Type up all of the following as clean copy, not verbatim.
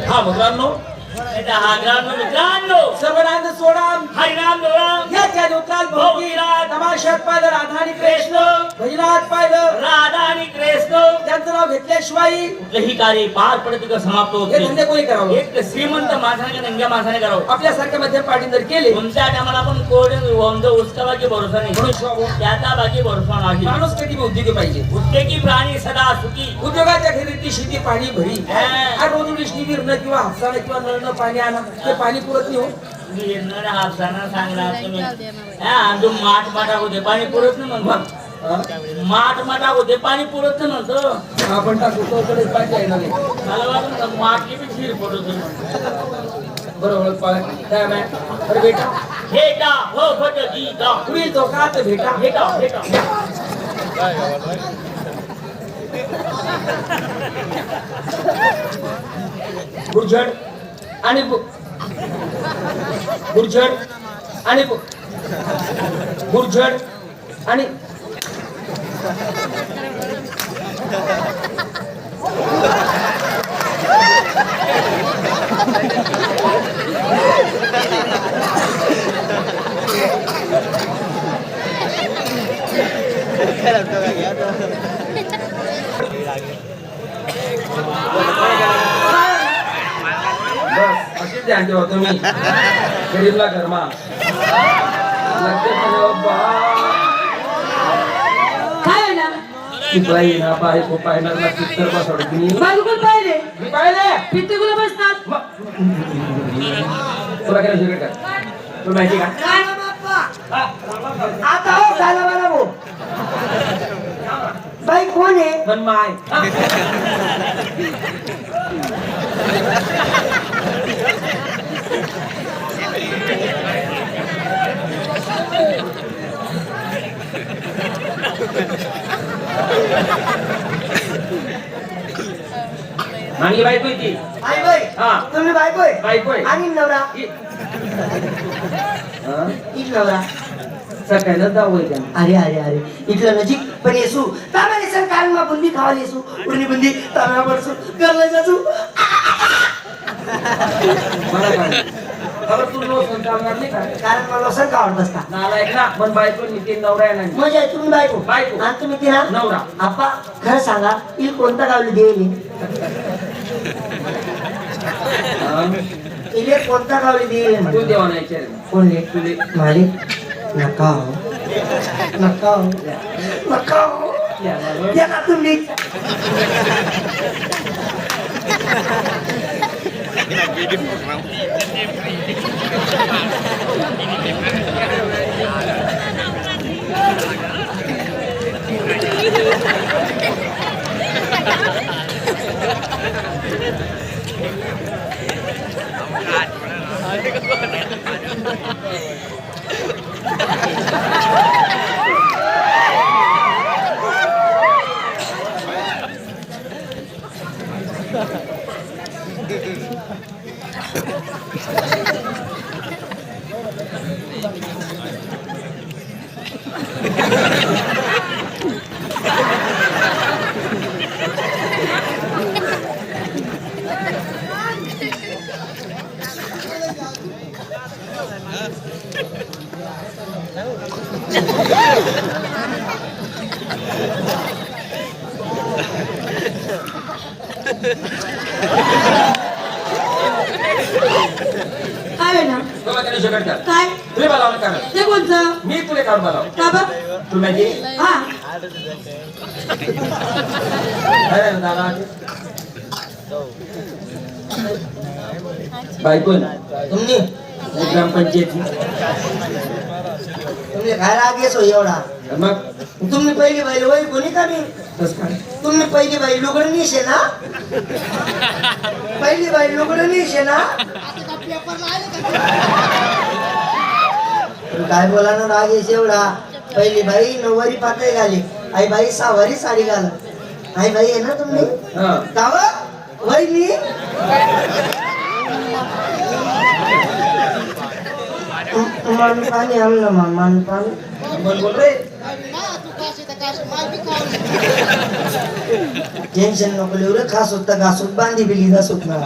हा मित्रांनो सर्वनांद सोडाम हरिनाम दोराम या लोकाल भोगीराज तमाशात पाहिलं राधा आणि कृष्ण भजनात पाहिलं राधा आणि कृष्ण त्यांचं नाव घेतल्याशिवाय कुठलंही कार्य पार पडते का समाप्त होत हे धंदे कोणी करावं एक श्रीमंत माणसाने का नंग्या माणसाने करावं आपल्यासारख्या मध्यम पाठी जर केले तुमच्या टायमाला आपण कोण वंद उसका बाकी भरोसा नाही म्हणून शिवावं. त्याचा बाकी भरोसा नाही माणूस कधी उद्योगी पाहिजे उद्योगी प्राणी सदा सुखी उद्योगाच्या खेळी शेती पाणी भरी हा. आणि रोज उडीशी विरणं किंवा हापसानं किंवा नळणं पाणी आणा ते पाणी पुरत नाही हो गिरणं हापसाना सांगणार तुम्ही हा जो माठ माटा होते पाणी पुरत नाही म्हणतो माठ माटा होते पाणी पुरत नाही म्हणतो आपण टाकू तो कडे पाणी आहे ना रे. मला वाटतं माठली बी खीर पडत बरोबर काय माय अरे बेटा हेटा हो फट गीता पुढील चौकात भेटा हेटा हेटा गुरझड आणि गुरझड आणि गुरझड आणि बस अशीच ध्यान ठेवा तुम्ही गरीबला घरमा काय ना बाई ना बाई को पाहिणार ना चित्तर बसवड तुम्ही बालकुल पाहिले मी पाहिले पित्ते गुला बसतात तुला काय शिकत का तुला माहिती का काय ना बाप्पा आता हो झाला मला भाऊ बाई कोण आहे पण माय आणि बायको ती आई बाई हा. तुम्ही बायको आहे बायको आहे. आणि नवरा हा? इट नवरा सकाळीच जाऊ आहे अरे अरे अरे इथलं नजीक पण येसू तांबे सर कारण मा बुंदी खावा येसू उन्ही बुंदी तांबा पडसू करला जासू मला काय खबर तू नो संतावणार नाही का कारण मला सर का आवडत असता नालायक ना पण बायको नितीन नवरा आहे ना म्हणजे तुम्ही बायको बायको. आणि तुम्ही तिला नवरा. आप्पा खरं सांगा इल कोणता गावली देईल इले कोणता गावली देईल तू देवा नाही विचार कोण तुले मालिक नका हो नका हो नका हो या ना तुम्ही काय ना तुला काय शकत का काय तुला बोलावं का ते कोणचं मी तुला काढ बोलाव का बा तू माहिती हा अरे दादा बायको तुम्ही ग्रामपंचायती तुम्ही काय राग येसो एवढा मग तुम्ही पहिली बाई वय कोणी का मी तस काय तुम्ही पहिली बाई लुगडं निशे ना पहिली बाई लुगडं निशे ना तुम्ही काय बोला ना राग येस एवढा पहिली बाई नऊवारी पातळी घाली आई बाई सहावारी साडी घाल आई बाई आहे ना तुम्ही हा गाव वहिनी मन पाणी आणलं मग मन पाणी बोल बोल रे तू काशी तर काशी माल बी खाऊ टेन्शन नको लिहू रे, खास होता घासूत बांधी बिली घासूत ना.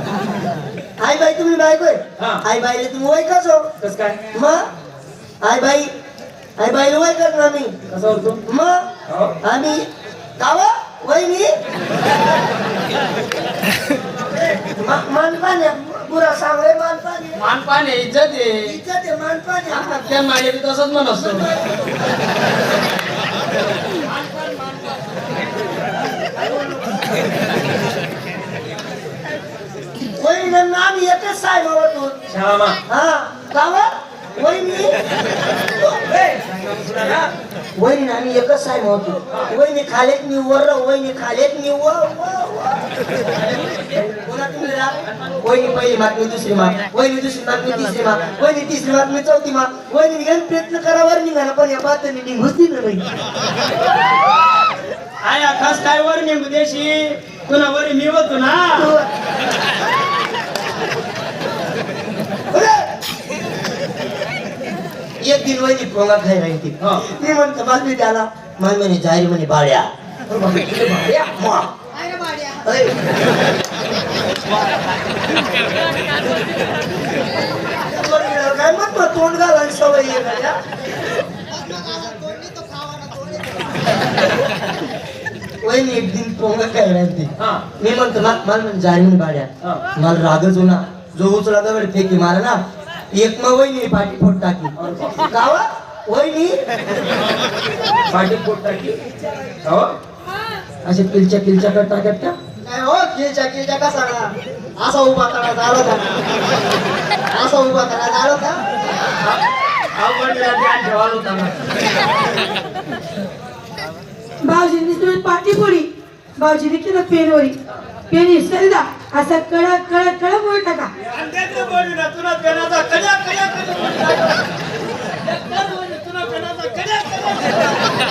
आई बाई तुम्ही बायको आहे? हा. आई बाईले तुम्ही वय का जाऊ कस काय मग आई बाईला वय कर ना मी कसं होतो मग हो. आम्ही कावा वहिनी मानपान पुरा सांग रे मानपान मानपान आहे इज्जत आहे इज्जत आहे मानपान त्या माझ्या बी तसंच म्हण असतो वहिनी आम्ही एकच साहेब होतो श्यामा हा कावा वहिनी वहिनी आम्ही एकच साहेब होतो वहिनी खालेत मी वर वहिनी खालेत मी वहिनी पहिली मागणी दुसरी माग वहिनी दुसरी मागणी तिसरी माग वहिनी तिसरी मागणी चौथी माग वहिनी निघाल प्रयत्न करावर निघाला पण या बातमी निघूच दिलं नाही आय खास काय वर निघू देशी तुला वरी मी होतो ना एक दिन वहिनी पोंगा खाई राहिली हा. मी म्हणतो मागणी त्याला मला म्हणे जाहीर म्हणे बाळ्या बाळ्या मा. अरे. काय मग तोंड घालायला सवय आहे का या? वहिनी एक दिन पोंगा खाई राहिली हा मी म्हणतो मला म्हणे जाहीर म्हणे बाळ्या हा. मला रागच होना जो उचला दगड फेकी मारा ना एक मग वहिनी पाठी फोट टाकली गावा वहिनी पाठी पोट टाकी हो असे किलच्या करता करता काय हो किलच्या कसा ना असा उभा करा झालो का असा उभा करा झालो का अवघडला ध्यान ठेवायला होता ना भाऊजींनी तुम्ही पाठी पोळी भाऊजीने केलं पेनवरी पेन हिसका असा कडक कडक कडक बोल टाका तुला पेनाचा कड्या कड्या तुला पेनाचा कड्या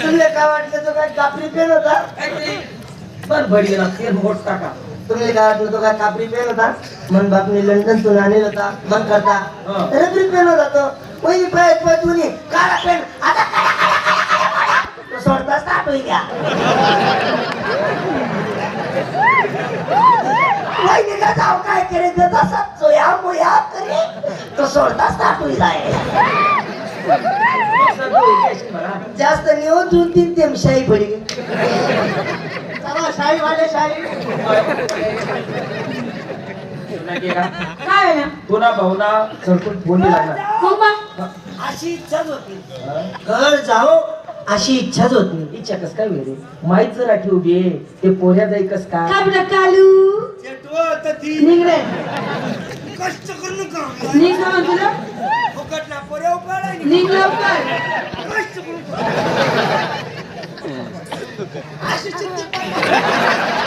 तुला काय वाटलं तो काय कापरी पेन होता बर बडीला तेल मोठ टाका तुम्हाला काय वाटलं तो काय कापरी पेन होता मन बापने लंडन तून आणलेला होता मन करता हा. रबरी पेन होता तो वहिनी पायत तुम्ही काळा पेन आता काळा तो सोडताच ताटून घ्या वहिनी का जाऊ काय करे तसा सोया मोया करे तो सोडताच ताटून जाय जास्त नाही हो 2-3 ते शाही पडी चला शाही वाले शाही काय ना तुला भाऊना सरकून फोन लागला मग मग अशी इच्छाच होती घर जाओ अशी इच्छाच होत नाही इच्छा कस काय वेळे माहीत जर आठी उभी आहे ते पोऱ्या जाई कस काय काय बेटा कालू निघ रे कष्ट करू नका निघ ना मग तुला फुकटला पोऱ्या उपाडा निघ लवकर कष्ट करू अशी चिंता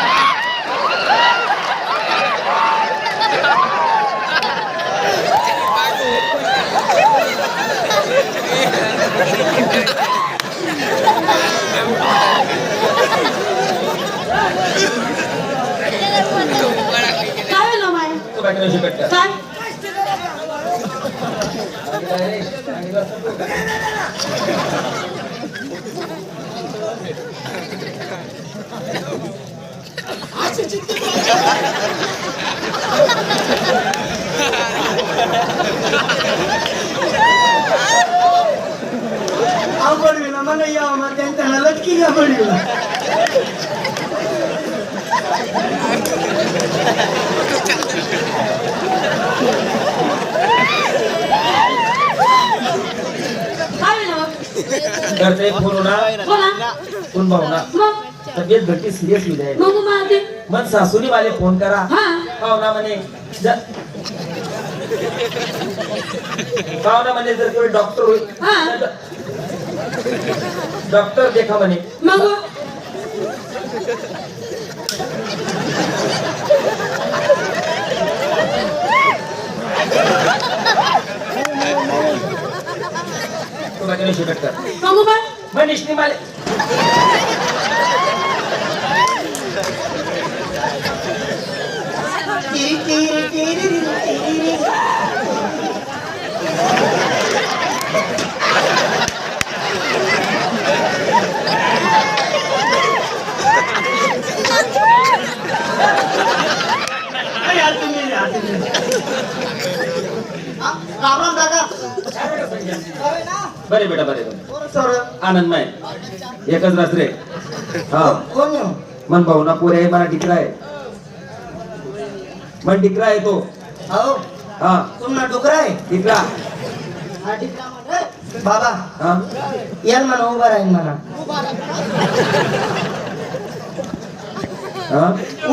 काय ना माय तू काय करायची कट्ट्या काय आवडविला मला यावं मग त्यांना लटकी घ्या पडविला काय ना घरचा एक फोन होणार बोला फोन भाऊना मग तब्येत घरची सिरियस होईल आहे मग मला ते मग सासूनी वाले फोन करा हा पाहुणा म्हणे पाहुणा म्हणे जर कोणी डॉक्टर होईल हा. डॉक्टर देखा म्हणे मग तू काय करायची कट्ट्या मग मग निष्ठी माले राम राम काका बरे बेटा बरे बरे पोरं सोरं. आनंदमय एकच रास रे हा कोण आहे? मन भाऊ ना पुरे मला टिकरा आहे मन टिकरा आहे तो अहो हा तुम्हाला डोकरा आहे टिकरा हा, ठीक आहे म्हणे. बाबा हा याल म्हणा उभा राहील म्हणा हा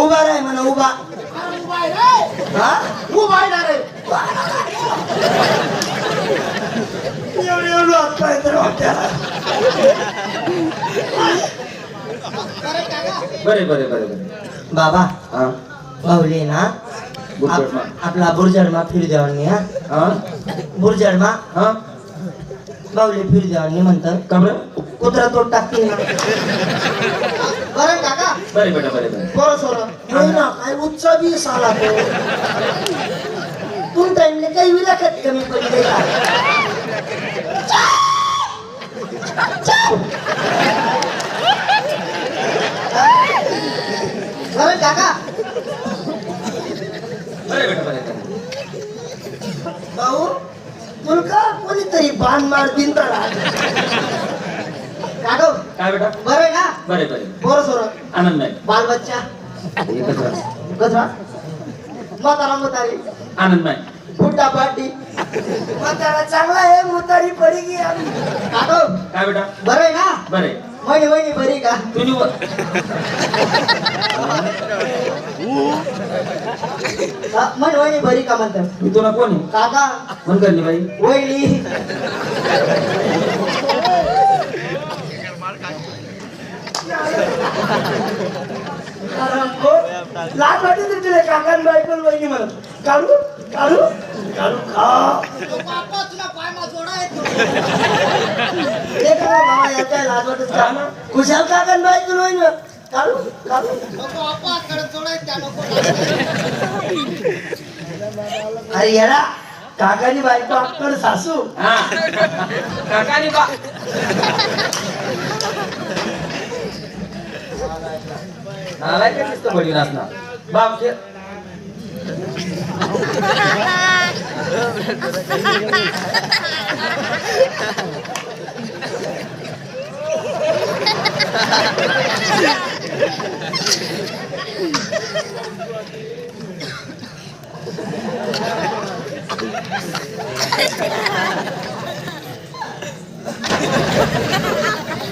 उभा राहील म्हणा उभा हा उभा आहे ना रे. एवढं हात पाय तर वाटतं. बरे बरे बरे बरे बाबा हा बाहुली ना बुरजडमा. आपला बुरजडमा फिर देवानी हा हा बुरजडमा हा बाहुली फिर देवानी म्हणतात का बरं कुत्रा तोड टाकतील ना बरं आहे काका बरे बेटा बरे बरे पोरं सोरं. नाही ना काय उच्च बी साला तो तुम टाइमले काही विलाखत कमी पडली का बरं आहे काका बरे बेटा बरे बरे भाऊ तुला कोणीतरी बाण मार दिन तर काका काय बेटा बरं आहे ना बरे बरे पोरं सोरं. आनंदमय बाल बच्चा एकच रास कचरा म्हातारा म्हातारी आनंदमय बुड्ढा पाटी. म्हातारा चांगला आहे मुतारी पडी गी काका काय बेटा बरं आहे ना बरे वहिनी वहिनी बरी का तुम्ही म्हण वहिनी बरी का म्हणतात मी तुला कोण आहे काका मन करली बाई वहिनी लाज वाटते तर तुला काकान बायकोल वहिनी म्हणत काढू काढू काढू खा ते काय बाबा या काय लाज वाटत का खुशाल काकान बायकोल वहिनी म्हणत. काढू काढू अरे येडा काकानी बायको अक्कड सासू हा काकानी बा नालाय काय दिसतं बडी नाचणार बाप के Ha ha ha!